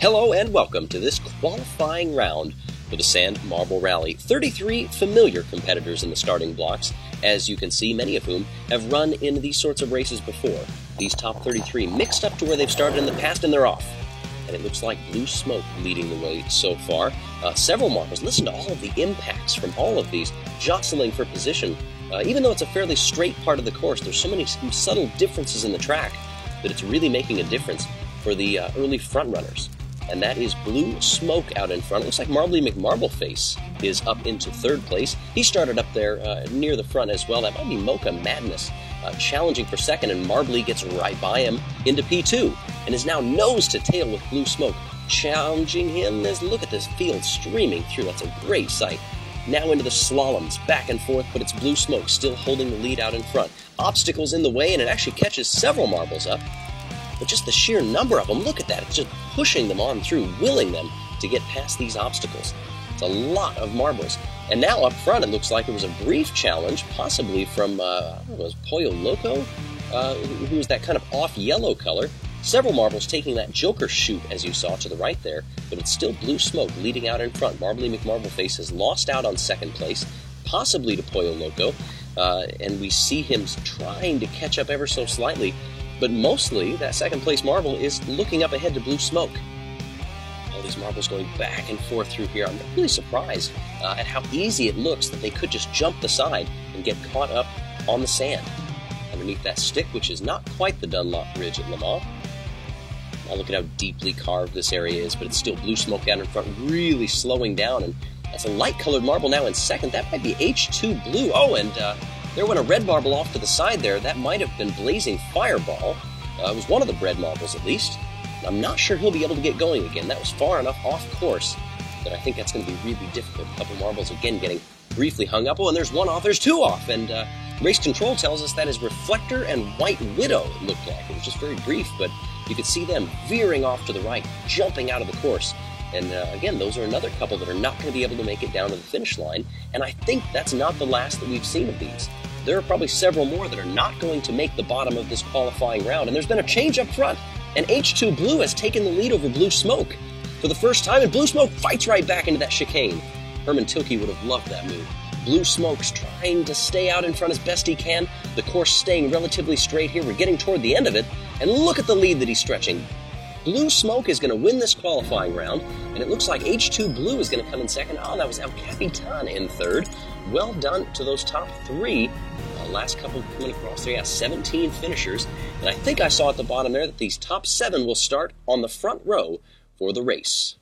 Hello and welcome to this qualifying round for the Sand Marble Rally. 33 familiar competitors in the starting blocks, as you can see, many of whom have run in these sorts of races before. These top 33 mixed up to where they've started in the past, and they're off. And it looks like Blue Smoke leading the way so far. Several marbles. Listen to all of the impacts from all of these, jostling for position. Even though it's a fairly straight part of the course, there's so many subtle differences in the track that it's really making a difference for the early front runners. And that is Blue Smoke out in front. It looks like Marbly McMarbleface is up into third place. He started up there near the front as well. That might be Mocha Madness challenging for second, and Marbly gets right by him into P2 and is now nose to tail with Blue Smoke challenging him. Look at this field streaming through. That's a great sight. Now into the slaloms, back and forth, but it's Blue Smoke still holding the lead out in front. Obstacles in the way, and it actually catches several marbles up. But just the sheer number of them, look at that. It's just pushing them on through, willing them to get past these obstacles. It's a lot of marbles. And now up front, it looks like there was a brief challenge, possibly from, I don't know, was Pollo Loco? Who was that kind of off yellow color. Several marbles taking that Joker shoot, as you saw to the right there, but it's still Blue Smoke leading out in front. Marbly McMarbleface has lost out on second place, possibly to Pollo Loco, and we see him trying to catch up ever so slightly. But mostly, that second place marble is looking up ahead to Blue Smoke. All these marbles going back and forth through here. I'm really surprised at how easy it looks that they could just jump the side and get caught up on the sand underneath that stick, which is not quite the Dunlop Bridge at Le Mans. Now look at how deeply carved this area is, but it's still Blue Smoke down in front, really slowing down. And that's a light-colored marble now in second. That might be H2 Blue. Oh, and there went a red marble off to the side there. That might have been Blazing Fireball. It was one of the red marbles, at least. I'm not sure he'll be able to get going again. That was far enough off course that I think that's going to be really difficult. A couple marbles again getting briefly hung up. Oh, and there's one off. There's two off. And Race Control tells us that is Reflector and White Widow, it looked like. It was just very brief, but you could see them veering off to the right, jumping out of the course. And again, those are another couple that are not going to be able to make it down to the finish line. And I think that's not the last that we've seen of these. There are probably several more that are not going to make the bottom of this qualifying round. And there's been a change up front. And H2 Blue has taken the lead over Blue Smoke for the first time. And Blue Smoke fights right back into that chicane. Herman Tilke would have loved that move. Blue Smoke's trying to stay out in front as best he can. The course staying relatively straight here. We're getting toward the end of it. And look at the lead that he's stretching. Blue Smoke is going to win this qualifying round, and it looks like H2 Blue is going to come in second. Oh, that was El Capitan in third. Well done to those top three. Last couple coming across there, 17 finishers. And I think I saw at the bottom there that these top 7 will start on the front row for the race.